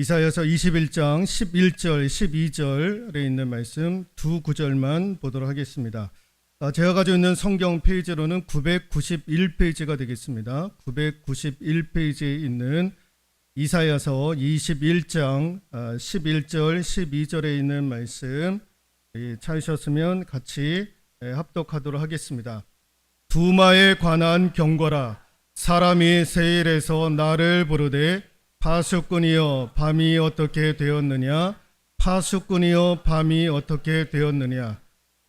이사야서 21장 11절, 12절에 있는 말씀 두 구절만 보도록 하겠습니다. 제가 가지고 있는 성경 페이지로는 991페이지가 되겠습니다. 991페이지에 있는 이사야서 21장 11절, 12절에 있는 말씀 찾으셨으면 같이 합독하도록 하겠습니다. 두마에 관한 경고라. 사람이 세일에서 나를 부르되 파수꾼이여 밤이 어떻게 되었느냐? 파수꾼이여 밤이 어떻게 되었느냐?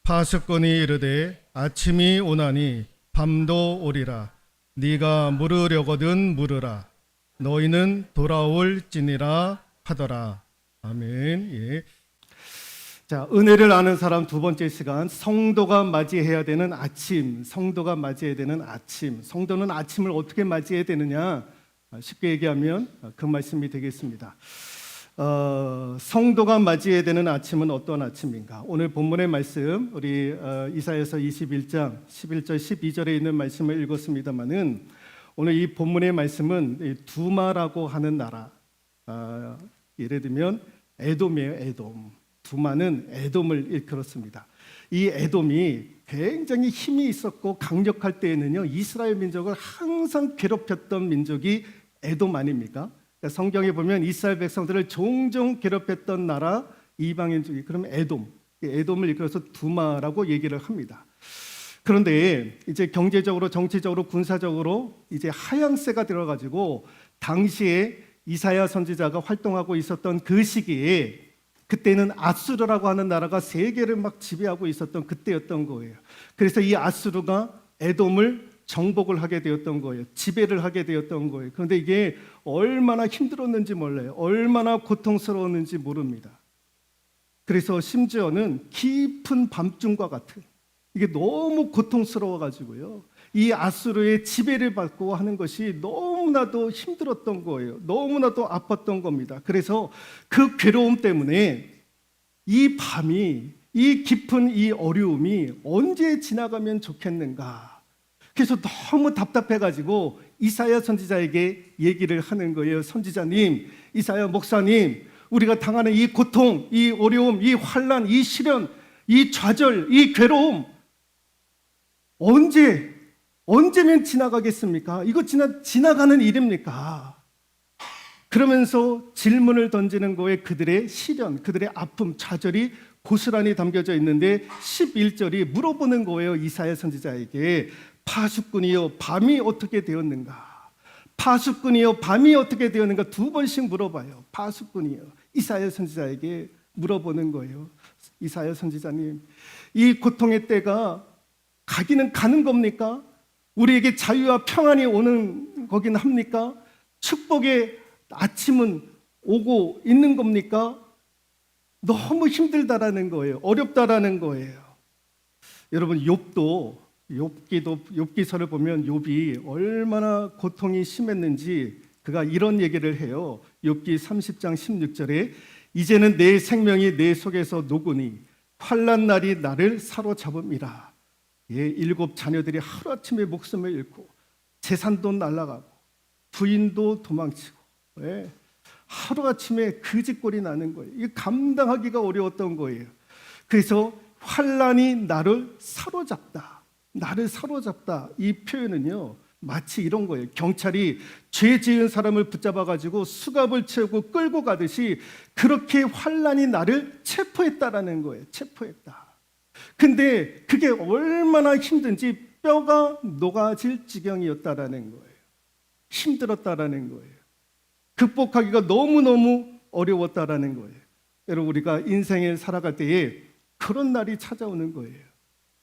파수꾼이 이르되 아침이 오나니 밤도 오리라. 네가 물으려거든 물으라. 너희는 돌아올지니라 하더라. 아멘. 예. 자, 은혜를 아는 사람 두 번째 시간, 성도가 맞이해야 되는 아침. 성도가 맞이해야 되는 아침. 성도는 아침을 어떻게 맞이해야 되느냐? 쉽게 얘기하면 그 말씀이 되겠습니다. 성도가 맞이해야 되는 아침은 어떤 아침인가? 오늘 본문의 말씀, 우리 이사야서 21장 11절 12절에 있는 말씀을 읽었습니다마는 오늘 이 본문의 말씀은 두마라고 하는 나라, 예를 들면 에돔이에요. 에돔. 두마는 에돔을 일컬었습니다. 이 에돔이 굉장히 힘이 있었고 강력할 때에는요, 이스라엘 민족을 항상 괴롭혔던 민족이 에돔 아닙니까? 그러니까 성경에 보면 이스라엘 백성들을 종종 괴롭혔던 나라, 이방인족이, 그러면 에돔을 일컬어서 두마라고 얘기를 합니다. 그런데 이제 경제적으로, 정치적으로, 군사적으로 이제 하향세가 들어가지고 당시에 이사야 선지자가 활동하고 있었던 그 시기에, 그때는 아수르라고 하는 나라가 세계를 막 지배하고 있었던 그때였던 거예요. 그래서 이 아수르가 에돔을 정복을 하게 되었던 거예요. 지배를 하게 되었던 거예요. 그런데 이게 얼마나 힘들었는지 몰라요. 얼마나 고통스러웠는지 모릅니다. 그래서 심지어는 깊은 밤중과 같은, 이게 너무 고통스러워가지고요, 이 아수르의 지배를 받고 하는 것이 너무나도 힘들었던 거예요. 너무나도 아팠던 겁니다. 그래서 그 괴로움 때문에 이 밤이, 이 깊은 이 어려움이 언제 지나가면 좋겠는가. 그래서 너무 답답해가지고 이사야 선지자에게 얘기를 하는 거예요. 선지자님, 이사야 목사님, 우리가 당하는 이 고통, 이 어려움, 이 환난, 이 시련, 이 좌절, 이 괴로움 언제면 지나가겠습니까? 이거 지나가는 일입니까? 그러면서 질문을 던지는 거에 그들의 시련, 그들의 아픔, 좌절이 고스란히 담겨져 있는데 11절이 물어보는 거예요. 이사야 선지자에게. 파수꾼이여 밤이 어떻게 되었는가? 파수꾼이여 밤이 어떻게 되었는가? 두 번씩 물어봐요. 파수꾼이여. 이사야 선지자에게 물어보는 거예요. 이사야 선지자님, 이 고통의 때가 가기는 가는 겁니까? 우리에게 자유와 평안이 오는 거긴 합니까? 축복의 아침은 오고 있는 겁니까? 너무 힘들다라는 거예요. 어렵다라는 거예요. 여러분, 욥기서를 보면 욥이 얼마나 고통이 심했는지 그가 이런 얘기를 해요. 욥기 30장 16절에 이제는 내 생명이 내 속에서 녹으니 환난 날이 나를 사로잡음이라. 예, 7 자녀들이 하루아침에 목숨을 잃고 재산도 날아가고 부인도 도망치고, 예, 하루아침에 그 짓꼴이 나는 거예요. 이게 감당하기가 어려웠던 거예요. 그래서 환난이 나를 사로잡다. 나를 사로잡다. 이 표현은요, 마치 이런 거예요. 경찰이 죄 지은 사람을 붙잡아가지고 수갑을 채우고 끌고 가듯이 그렇게 환난이 나를 체포했다라는 거예요. 체포했다. 근데 그게 얼마나 힘든지 뼈가 녹아질 지경이었다라는 거예요. 힘들었다라는 거예요. 극복하기가 너무너무 어려웠다라는 거예요. 여러분, 우리가 인생을 살아갈 때에 그런 날이 찾아오는 거예요.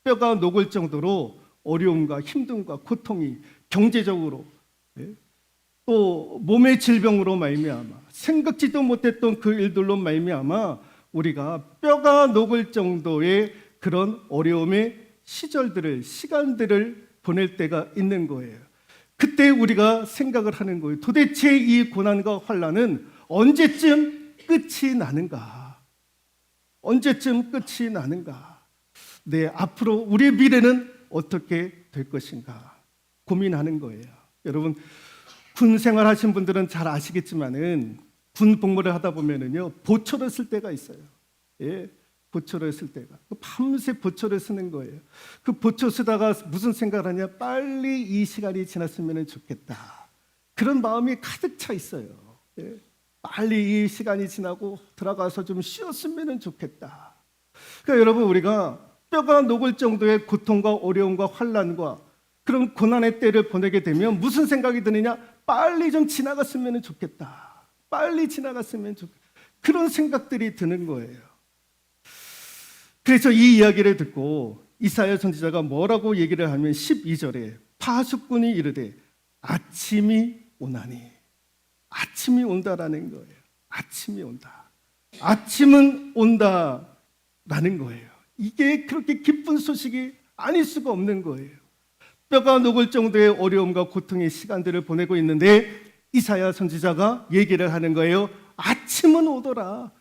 뼈가 녹을 정도로 어려움과 힘듦과 고통이 경제적으로, 또 몸의 질병으로 말미암아 생각지도 못했던 그 일들로 말미암아 우리가 뼈가 녹을 정도의 그런 어려움의 시간들을 보낼 때가 있는 거예요. 그때 우리가 생각을 하는 거예요. 도대체 이 고난과 환난은 언제쯤 끝이 나는가? 언제쯤 끝이 나는가? 네, 앞으로 우리의 미래는 어떻게 될 것인가? 고민하는 거예요. 여러분, 군 생활하신 분들은 잘 아시겠지만은 군 복무를 하다 보면은요 보초를 쓸 때가 있어요. 예, 보초를 쓸 때가 밤새 보초를 쓰는 거예요. 그 보초 쓰다가 무슨 생각을 하냐? 빨리 이 시간이 지났으면 좋겠다. 그런 마음이 가득 차 있어요. 예, 빨리 이 시간이 지나고 들어가서 좀 쉬었으면 좋겠다. 그러니까 여러분, 우리가 뼈가 녹을 정도의 고통과 어려움과 환난과 그런 고난의 때를 보내게 되면 무슨 생각이 드느냐? 빨리 좀 지나갔으면 좋겠다. 빨리 지나갔으면 좋겠다. 그런 생각들이 드는 거예요. 그래서 이 이야기를 듣고 이사야 선지자가 뭐라고 얘기를 하면 12절에 파수꾼이 이르되 아침이 오나니, 아침이 온다라는 거예요. 아침이 온다. 아침은 온다라는 거예요. 이게 그렇게 기쁜 소식이 아닐 수가 없는 거예요. 뼈가 녹을 정도의 어려움과 고통의 시간들을 보내고 있는데 이사야 선지자가 얘기를 하는 거예요. 아침은 오더라.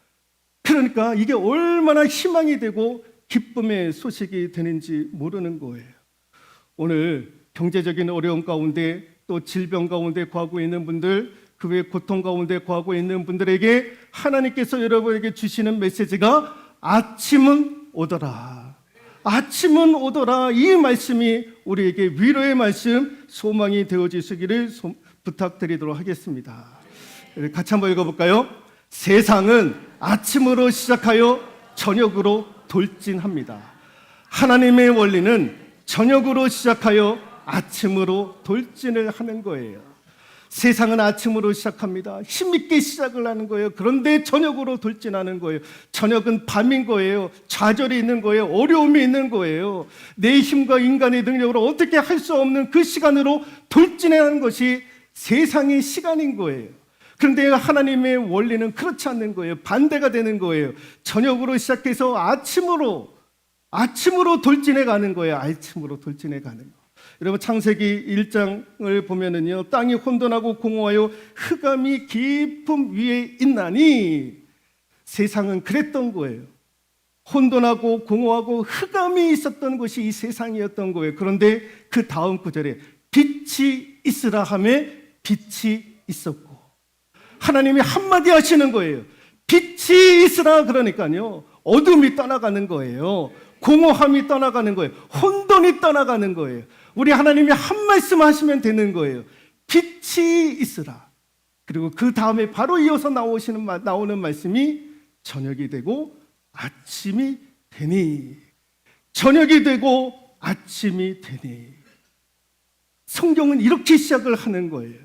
그러니까 이게 얼마나 희망이 되고 기쁨의 소식이 되는지 모르는 거예요. 오늘 경제적인 어려움 가운데 또 질병 가운데 거하고 있는 분들, 그 외 고통 가운데 거하고 있는 분들에게 하나님께서 여러분에게 주시는 메시지가 아침은 오더라. 아침은 오더라. 이 말씀이 우리에게 위로의 말씀, 소망이 되어지시기를 부탁드리도록 하겠습니다. 같이 한번 읽어볼까요? 세상은 아침으로 시작하여 저녁으로 돌진합니다. 하나님의 원리는 저녁으로 시작하여 아침으로 돌진을 하는 거예요. 세상은 아침으로 시작합니다. 힘있게 시작을 하는 거예요. 그런데 저녁으로 돌진하는 거예요. 저녁은 밤인 거예요. 좌절이 있는 거예요. 어려움이 있는 거예요. 내 힘과 인간의 능력으로 어떻게 할 수 없는 그 시간으로 돌진하는 것이 세상의 시간인 거예요. 그런데 하나님의 원리는 그렇지 않는 거예요. 반대가 되는 거예요. 저녁으로 시작해서 아침으로 돌진해 가는 거예요. 아침으로 돌진해 가는 거. 여러분, 창세기 1장을 보면은요, 땅이 혼돈하고 공허하여 흑암이 깊음 위에 있나니, 세상은 그랬던 거예요. 혼돈하고 공허하고 흑암이 있었던 것이 이 세상이었던 거예요. 그런데 그 다음 구절에 빛이 있으라 하매 빛이 있었고, 하나님이 한마디 하시는 거예요. 빛이 있으라. 그러니까요, 어둠이 떠나가는 거예요. 공허함이 떠나가는 거예요. 혼돈이 떠나가는 거예요. 우리 하나님이 한 말씀 하시면 되는 거예요. 빛이 있으라. 그리고 그 다음에 바로 이어서 나오는 말씀이 저녁이 되고 아침이 되니. 저녁이 되고 아침이 되니. 성경은 이렇게 시작을 하는 거예요.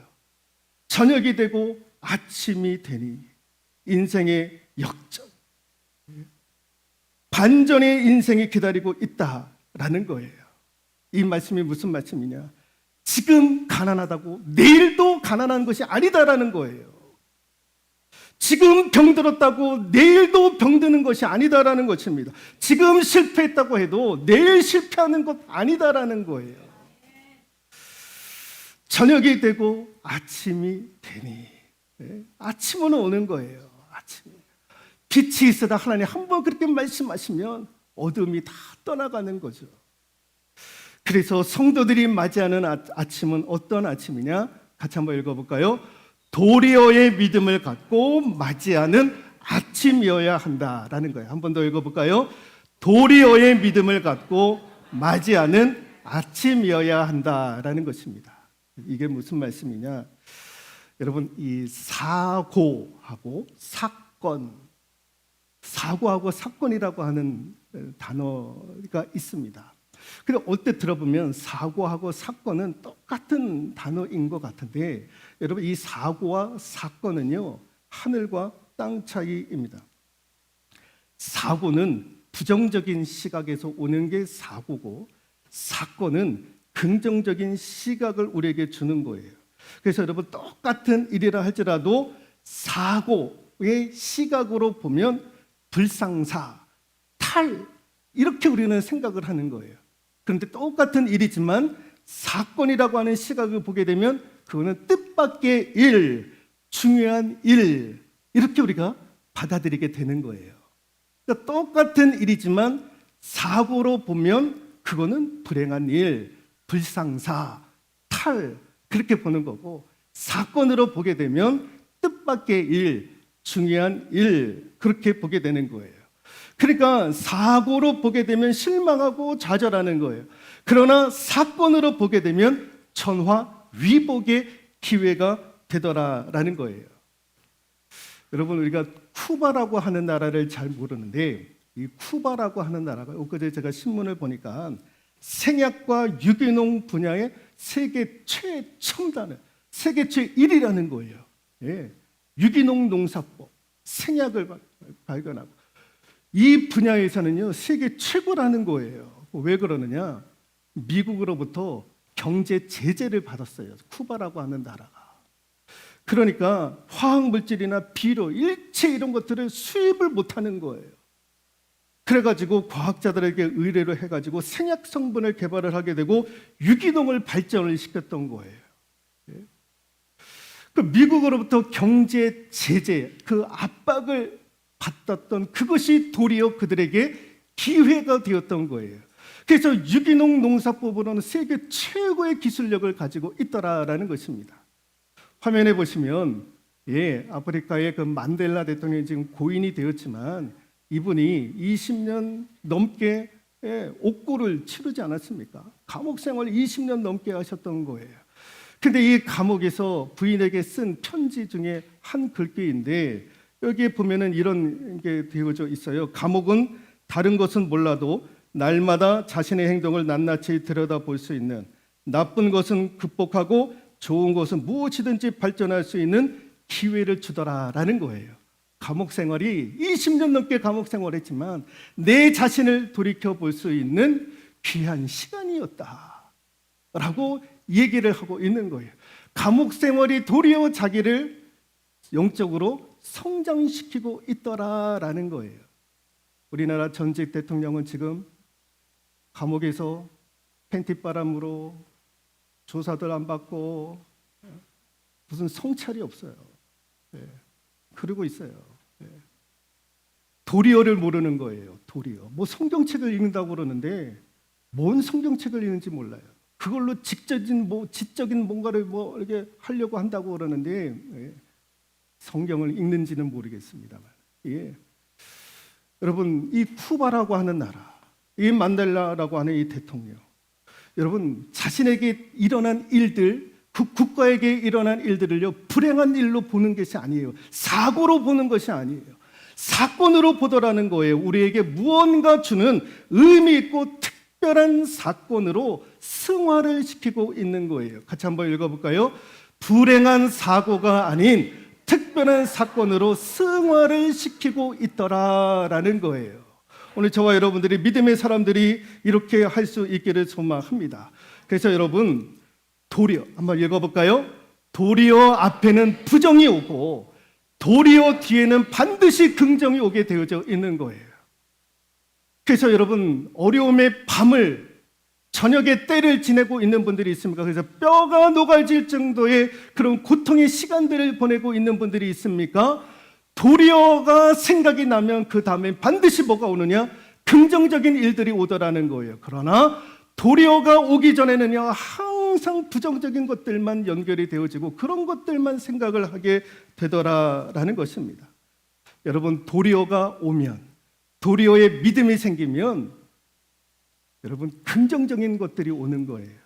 저녁이 되고 아침이 되니. 인생의 역전, 반전의 인생이 기다리고 있다라는 거예요. 이 말씀이 무슨 말씀이냐? 지금 가난하다고 내일도 가난한 것이 아니다라는 거예요. 지금 병들었다고 내일도 병드는 것이 아니다라는 것입니다. 지금 실패했다고 해도 내일 실패하는 것 아니다라는 거예요. 저녁이 되고 아침이 되니. 네? 아침은 오는 거예요. 아침. 빛이 있으다. 하나님 한번 그렇게 말씀하시면 어둠이 다 떠나가는 거죠. 그래서 성도들이 맞이하는 아침은 어떤 아침이냐? 같이 한번 읽어볼까요? 도리어의 믿음을 갖고 맞이하는 아침이어야 한다라는 거예요. 한 번 더 읽어볼까요? 도리어의 믿음을 갖고 맞이하는 아침이어야 한다라는 것입니다. 이게 무슨 말씀이냐? 여러분, 이 사고하고 사건이라고 하는 단어가 있습니다. 근데 어때 들어보면 사고하고 사건은 똑같은 단어인 것 같은데, 여러분, 이 사고와 사건은요, 하늘과 땅 차이입니다. 사고는 부정적인 시각에서 오는 게 사고고, 사건은 긍정적인 시각을 우리에게 주는 거예요. 그래서 여러분, 똑같은 일이라 할지라도 사고의 시각으로 보면 불상사, 탈, 이렇게 우리는 생각을 하는 거예요. 그런데 똑같은 일이지만 사건이라고 하는 시각을 보게 되면 그거는 뜻밖의 일, 중요한 일, 이렇게 우리가 받아들이게 되는 거예요. 그러니까 똑같은 일이지만 사고로 보면 그거는 불행한 일, 불상사, 탈, 그렇게 보는 거고, 사건으로 보게 되면 뜻밖의 일, 중요한 일, 그렇게 보게 되는 거예요. 그러니까 사고로 보게 되면 실망하고 좌절하는 거예요. 그러나 사건으로 보게 되면 천화위복의 기회가 되더라라는 거예요. 여러분, 우리가 쿠바라고 하는 나라를 잘 모르는데, 이 쿠바라고 하는 나라가 엊그제 제가 신문을 보니까 생약과 유기농 분야의 세계 최첨단을, 세계 제1위라는 거예요. 예. 유기농 농사법, 생약을 발견하고 이 분야에서는요 세계 최고라는 거예요. 왜 그러느냐? 미국으로부터 경제 제재를 받았어요. 쿠바라고 하는 나라가. 그러니까 화학 물질이나 비료, 일체 이런 것들을 수입을 못하는 거예요. 그래가지고 과학자들에게 의뢰를 해가지고 생약 성분을 개발을 하게 되고 유기농을 발전을 시켰던 거예요. 그 미국으로부터 경제 제재, 그 압박을 받았던 그것이 도리어 그들에게 기회가 되었던 거예요. 그래서 유기농 농사법으로는 세계 최고의 기술력을 가지고 있더라라는 것입니다. 화면에 보시면 아프리카의 그 만델라 대통령이 지금 고인이 되었지만 이분이 20년 넘게 옥고를 치르지 않았습니까? 감옥 생활 20년 넘게 하셨던 거예요. 근데 이 감옥에서 부인에게 쓴 편지 중에 한 글귀인데 여기에 보면은 이런 게 되어져 있어요. 감옥은 다른 것은 몰라도 날마다 자신의 행동을 낱낱이 들여다볼 수 있는, 나쁜 것은 극복하고 좋은 것은 무엇이든지 발전할 수 있는 기회를 주더라라는 거예요. 감옥 생활이 20년 넘게 감옥 생활했지만 내 자신을 돌이켜 볼 수 있는 귀한 시간이었다라고 얘기를 하고 있는 거예요. 감옥 생활이 도리어 자기를 영적으로 성장시키고 있더라라는 거예요. 우리나라 전직 대통령은 지금 감옥에서 팬티바람으로 조사들 안 받고 무슨 성찰이 없어요. 그러고 있어요. 도리어를 모르는 거예요. 도리어. 뭐 성경책을 읽는다고 그러는데 뭔 성경책을 읽는지 몰라요. 그걸로 지적인 뭔가를 이렇게 하려고 한다고 그러는데 성경을 읽는지는 모르겠습니다만. 여러분, 이 쿠바라고 하는 나라, 이 만델라라고 하는 이 대통령, 여러분 자신에게 일어난 일들, 그 국가에게 일어난 일들을요 불행한 일로 보는 것이 아니에요. 사고로 보는 것이 아니에요. 사건으로 보더라는 거예요. 우리에게 무언가 주는 의미 있고 특별한 사건으로 승화를 시키고 있는 거예요. 같이 한번 읽어볼까요? 불행한 사고가 아닌 특별한 사건으로 승화를 시키고 있더라라는 거예요. 오늘 저와 여러분들이 믿음의 사람들이 이렇게 할 수 있기를 소망합니다. 그래서 여러분, 도리어 한번 읽어볼까요? 도리어 앞에는 부정이 오고 도리어 뒤에는 반드시 긍정이 오게 되어져 있는 거예요. 그래서 여러분, 어려움의 밤을, 저녁에 때를 지내고 있는 분들이 있습니까? 그래서 뼈가 녹아질 정도의 그런 고통의 시간들을 보내고 있는 분들이 있습니까? 도리어가 생각이 나면 그 다음에 반드시 뭐가 오느냐? 긍정적인 일들이 오더라는 거예요. 그러나 도리어가 오기 전에는요 항상 부정적인 것들만 연결이 되어지고 그런 것들만 생각을 하게 되더라라는 것입니다. 여러분, 도리어가 오면, 도리어의 믿음이 생기면 여러분 긍정적인 것들이 오는 거예요.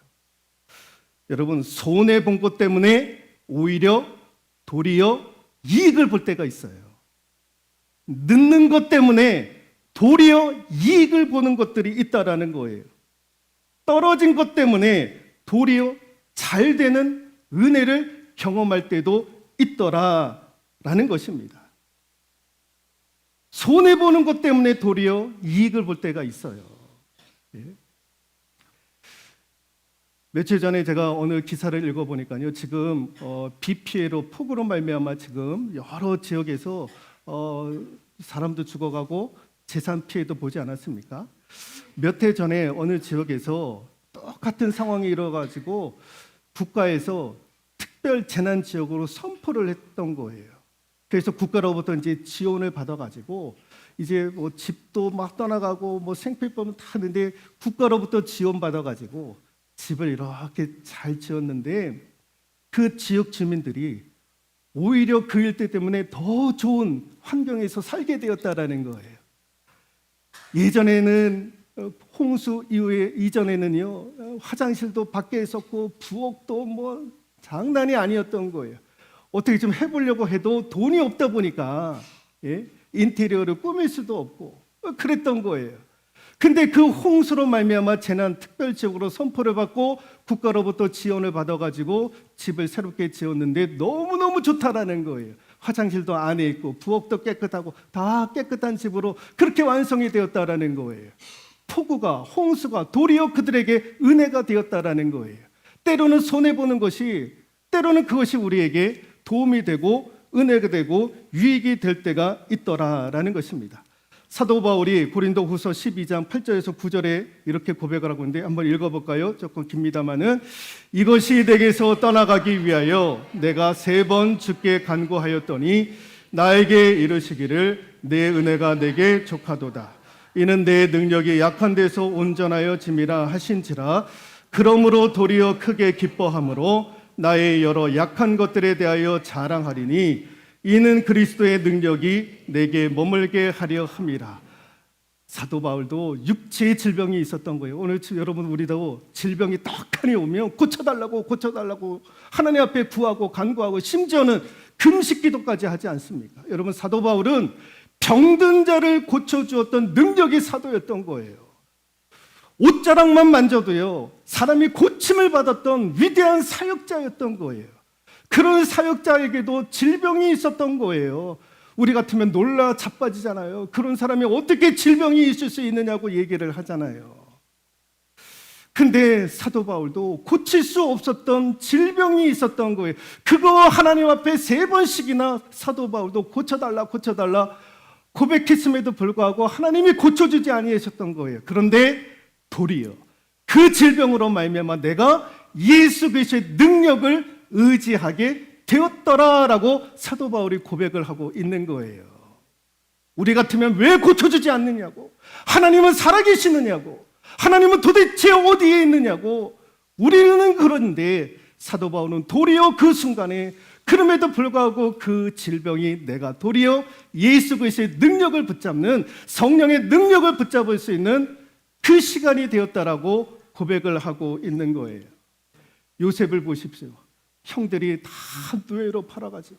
여러분, 손해 본 것 때문에 오히려 도리어 이익을 볼 때가 있어요. 늦는 것 때문에 도리어 이익을 보는 것들이 있다라는 거예요. 떨어진 것 때문에 도리어 잘 되는 은혜를 경험할 때도 있더라라는 것입니다. 손해보는 것 때문에 도리어 이익을 볼 때가 있어요. 며칠 전에 제가 어느 기사를 읽어보니까요, 지금 비 피해로, 폭우로 말미암아 지금 여러 지역에서 사람도 죽어가고 재산 피해도 보지 않았습니까? 몇 해 전에 어느 지역에서 똑같은 상황이 일어가지고 국가에서 특별 재난 지역으로 선포를 했던 거예요. 그래서 국가로부터 이제 지원을 받아가지고 이제 뭐 집도 막 떠나가고 뭐 생필품은 다 하는데 국가로부터 지원 받아가지고 집을 이렇게 잘 지었는데 그 지역 주민들이 오히려 그 일들 때문에 더 좋은 환경에서 살게 되었다라는 거예요. 예전에는 홍수 이후에 이전에는요, 화장실도 밖에 있었고 부엌도 뭐 장난이 아니었던 거예요. 어떻게 좀 해보려고 해도 돈이 없다 보니까 인테리어를 꾸밀 수도 없고 그랬던 거예요. 근데 그 홍수로 말미암아 재난 특별지역으로 선포를 받고 국가로부터 지원을 받아가지고 집을 새롭게 지었는데 너무너무 좋다라는 거예요. 화장실도 안에 있고 부엌도 깨끗하고 다 깨끗한 집으로 그렇게 완성이 되었다라는 거예요. 폭우가, 홍수가 도리어 그들에게 은혜가 되었다라는 거예요. 때로는 손해보는 것이, 때로는 그것이 우리에게 도움이 되고 은혜가 되고 유익이 될 때가 있더라라는 것입니다. 사도 바울이 고린도후서 12장 8절에서 9절에 이렇게 고백을 하고 있는데 한번 읽어볼까요? 조금 깁니다마는 이것이 내게서 떠나가기 위하여 내가 3번 주께 간구하였더니 나에게 이르시기를 내 은혜가 내게 족하도다. 이는 내 능력이 약한 데서 온전하여 짐이라 하신지라. 그러므로 도리어 크게 기뻐함으로 나의 여러 약한 것들에 대하여 자랑하리니 이는 그리스도의 능력이 내게 머물게 하려 함이라. 사도 바울도 육체의 질병이 있었던 거예요. 오늘 여러분 우리도 질병이 떡하니 오면 고쳐달라고 하나님 앞에 구하고 간구하고 심지어는 금식 기도까지 하지 않습니까? 여러분 사도 바울은 병든 자를 고쳐주었던 능력이 사도였던 거예요. 옷자락만 만져도요 사람이 고침을 받았던 위대한 사역자였던 거예요. 그런 사역자에게도 질병이 있었던 거예요. 우리 같으면 놀라 자빠지잖아요. 그런 사람이 어떻게 질병이 있을 수 있느냐고 얘기를 하잖아요. 근데 사도 바울도 고칠 수 없었던 질병이 있었던 거예요. 그거 하나님 앞에 3번씩이나 사도 바울도 고쳐달라 고백했음에도 불구하고 하나님이 고쳐주지 아니하셨던 거예요. 그런데 도리어 그 질병으로 말미암아 내가 예수 그리스도의 능력을 의지하게 되었더라라고 사도 바울이 고백을 하고 있는 거예요. 우리 같으면 왜 고쳐주지 않느냐고, 하나님은 살아계시느냐고, 하나님은 도대체 어디에 있느냐고 우리는 그런데 사도 바울은 도리어 그 순간에 그럼에도 불구하고 그 질병이 내가 도리어 예수 그리스도의 능력을 붙잡는, 성령의 능력을 붙잡을 수 있는 그 시간이 되었다라고 고백을 하고 있는 거예요. 요셉을 보십시오. 형들이 다 노예로 팔아가지고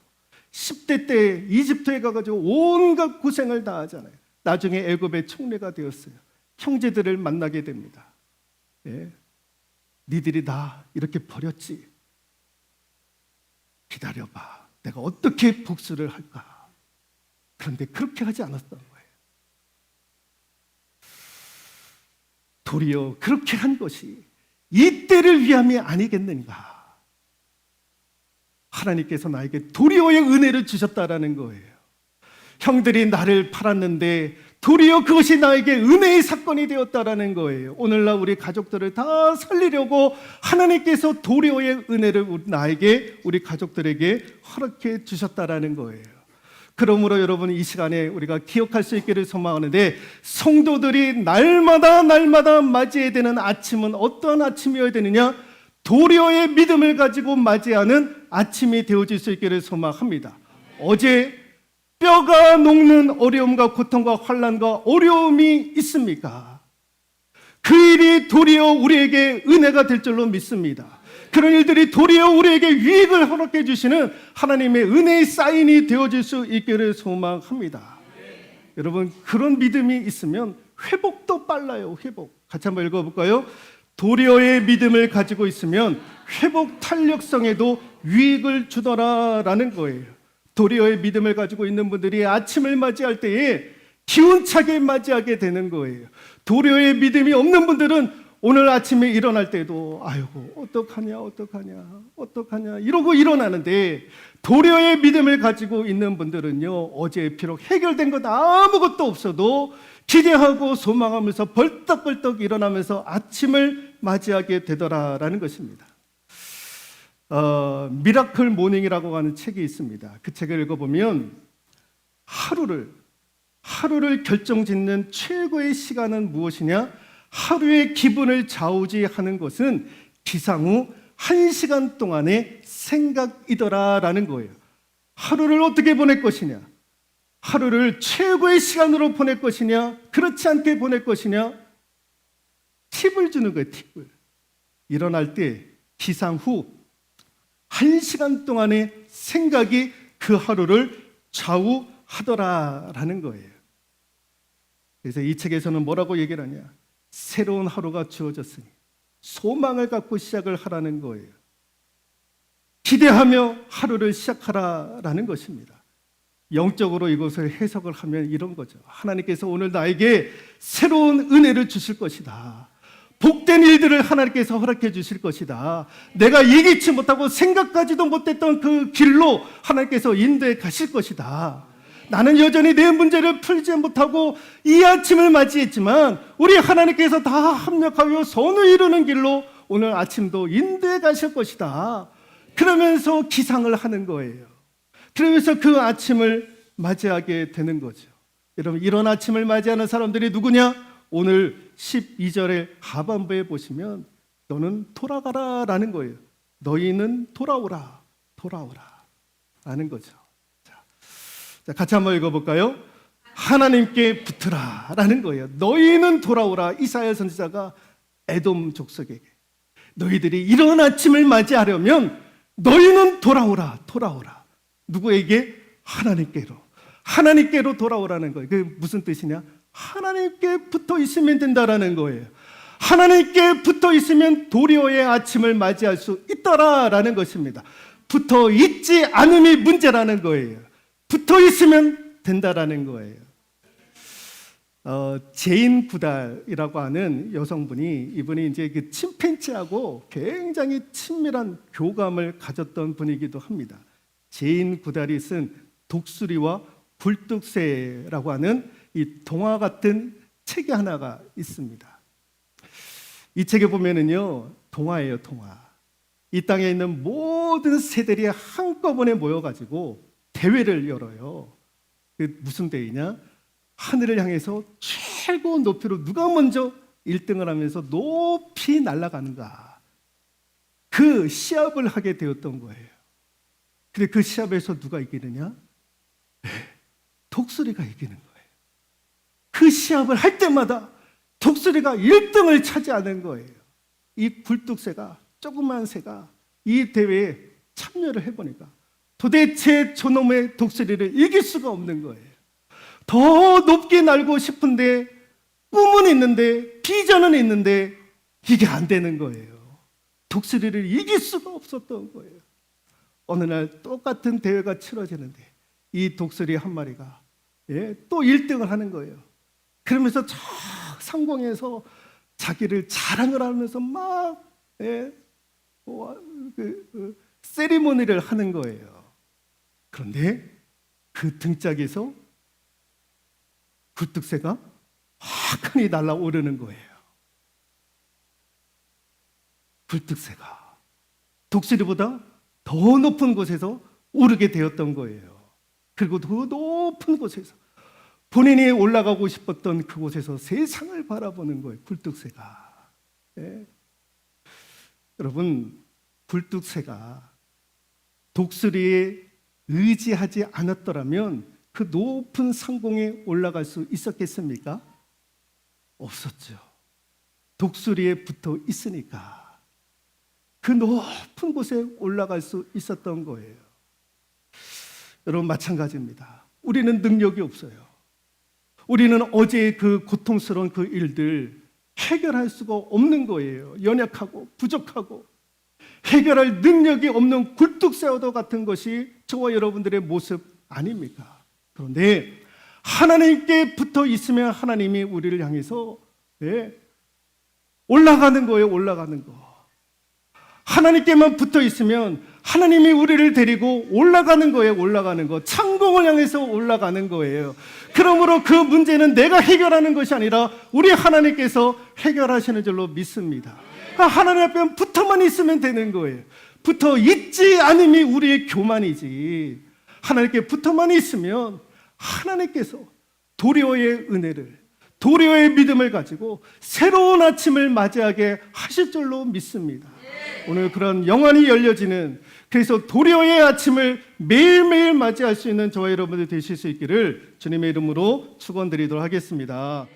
10대 때 이집트에 가가지고 온갖 고생을 다 하잖아요. 나중에 애굽의 총리가 되었어요. 형제들을 만나게 됩니다. 니들이 나 이렇게 버렸지. 기다려봐. 내가 어떻게 복수를 할까. 그런데 그렇게 하지 않았던 거예요. 도리어 그렇게 한 것이 이 때를 위함이 아니겠는가. 하나님께서 나에게 도리어의 은혜를 주셨다라는 거예요. 형들이 나를 팔았는데 도리어 그것이 나에게 은혜의 사건이 되었다라는 거예요. 오늘날 우리 가족들을 다 살리려고 하나님께서 도리어의 은혜를 나에게, 우리 가족들에게 허락해 주셨다라는 거예요. 그러므로 여러분 이 시간에 우리가 기억할 수 있기를 소망하는데, 성도들이 날마다 맞이해야 되는 아침은 어떤 아침이어야 되느냐? 도리어의 믿음을 가지고 맞이하는 아침이 되어질 수 있기를 소망합니다. 어제 뼈가 녹는 어려움과 고통과 환난과 어려움이 있습니까? 그 일이 도리어 우리에게 은혜가 될 줄로 믿습니다. 그런 일들이 도리어 우리에게 유익을 허락해 주시는 하나님의 은혜의 사인이 되어질 수 있기를 소망합니다. 여러분 그런 믿음이 있으면 회복도 빨라요. 회복. 같이 한번 읽어볼까요? 도리어의 믿음을 가지고 있으면 회복 탄력성에도 유익을 주더라라는 거예요. 도리어의 믿음을 가지고 있는 분들이 아침을 맞이할 때에 기운차게 맞이하게 되는 거예요. 도리어의 믿음이 없는 분들은 오늘 아침에 일어날 때도 아이고 어떡하냐 이러고 일어나는데, 도리어의 믿음을 가지고 있는 분들은요 어제 비록 해결된 것 아무것도 없어도 기대하고 소망하면서 벌떡벌떡 일어나면서 아침을 맞이하게 되더라라는 것입니다. 미라클 모닝이라고 하는 책이 있습니다. 그 책을 읽어보면 하루를 결정짓는 최고의 시간은 무엇이냐? 하루의 기분을 좌우지하는 것은 기상 후 1시간 동안의 생각이더라라는 거예요. 하루를 어떻게 보낼 것이냐? 하루를 최고의 시간으로 보낼 것이냐? 그렇지 않게 보낼 것이냐? 팁을 주는 거예요, 팁을. 일어날 때 기상 후 1시간 동안의 생각이 그 하루를 좌우하더라라는 거예요. 그래서 이 책에서는 뭐라고 얘기를 하냐? 새로운 하루가 주어졌으니 소망을 갖고 시작을 하라는 거예요. 기대하며 하루를 시작하라라는 것입니다. 영적으로 이것을 해석을 하면 이런 거죠. 하나님께서 오늘 나에게 새로운 은혜를 주실 것이다. 복된 일들을 하나님께서 허락해 주실 것이다. 내가 예기치 못하고 생각하지도 못했던 그 길로 하나님께서 인도해 가실 것이다. 나는 여전히 내 문제를 풀지 못하고 이 아침을 맞이했지만 우리 하나님께서 다 합력하여 선을 이루는 길로 오늘 아침도 인도해 가실 것이다. 그러면서 기상을 하는 거예요. 그러면서 그 아침을 맞이하게 되는 거죠. 여러분, 이런 아침을 맞이하는 사람들이 누구냐? 오늘 12절의 하반부에 보시면 너는 돌아가라 라는 거예요. 너희는 돌아오라, 돌아오라 라는 거죠. 자, 같이 한번 읽어볼까요? 하나님께 붙으라 라는 거예요. 너희는 돌아오라. 이사야 선지자가 에돔 족속에게 너희들이 이런 아침을 맞이하려면 너희는 돌아오라, 돌아오라. 누구에게? 하나님께로. 하나님께로 돌아오라는 거예요. 그게 무슨 뜻이냐? 하나님께 붙어 있으면 된다라는 거예요. 하나님께 붙어 있으면 도리어의 아침을 맞이할 수 있더라라는 것입니다. 붙어 있지 않음이 문제라는 거예요. 붙어 있으면 된다라는 거예요. 제인 구달이라고 하는 여성분이 이분이 이제 그 침팬지하고 굉장히 친밀한 교감을 가졌던 분이기도 합니다. 제인 구달이 쓴 독수리와 굴뚝새라고 하는 이 동화 같은 책이 하나가 있습니다. 이 책에 보면은요, 동화예요, 동화. 이 땅에 있는 모든 새들이 한꺼번에 모여가지고 대회를 열어요. 그 무슨 대회냐? 하늘을 향해서 최고 높이로 누가 먼저 1등을 하면서 높이 날아가는가. 그 시합을 하게 되었던 거예요. 근데 그 시합에서 누가 이기느냐? 독수리가 이기는 거예요. 그 시합을 할 때마다 독수리가 1등을 차지하는 거예요. 이 굴뚝새가, 조그만 새가 이 대회에 참여를 해보니까 도대체 저놈의 독수리를 이길 수가 없는 거예요. 더 높게 날고 싶은데 꿈은 있는데 비전은 있는데 이게 안 되는 거예요. 독수리를 이길 수가 없었던 거예요. 어느 날 똑같은 대회가 치러지는데 이 독수리 한 마리가 또 1등을 하는 거예요. 그러면서 저 상공에서 자기를 자랑을 하면서 막 세리머니를 하는 거예요. 그런데 그 등짝에서 굴뚝새가 화끈히 날아오르는 거예요. 굴뚝새가 독수리보다 더 높은 곳에서 오르게 되었던 거예요. 그리고 더 높은 곳에서 본인이 올라가고 싶었던 그곳에서 세상을 바라보는 거예요. 굴뚝새가. 여러분, 굴뚝새가 독수리에 의지하지 않았더라면 그 높은 상공에 올라갈 수 있었겠습니까? 없었죠. 독수리에 붙어 있으니까 그 높은 곳에 올라갈 수 있었던 거예요. 여러분, 마찬가지입니다. 우리는 능력이 없어요. 우리는 어제의 그 고통스러운 그 일들 해결할 수가 없는 거예요. 연약하고 부족하고 해결할 능력이 없는 굴뚝새와도 같은 것이 저와 여러분들의 모습 아닙니까? 그런데 하나님께 붙어 있으면 하나님이 우리를 향해서 올라가는 거예요. 올라가는 거. 하나님께만 붙어 있으면 하나님이 우리를 데리고 올라가는 거예요. 올라가는 거. 창공을 향해서 올라가는 거예요. 그러므로 그 문제는 내가 해결하는 것이 아니라 우리 하나님께서 해결하시는 줄로 믿습니다. 하나님 앞에 붙어만 있으면 되는 거예요. 붙어 있지 않음이 우리의 교만이지. 하나님께 붙어만 있으면 하나님께서 도리어의 은혜를, 도리어의 믿음을 가지고 새로운 아침을 맞이하게 하실 줄로 믿습니다. 오늘 그런 영안이 열려지는 그래서 도려의 아침을 매일매일 맞이할 수 있는 저와 여러분들 되실 수 있기를 주님의 이름으로 축원드리도록 하겠습니다.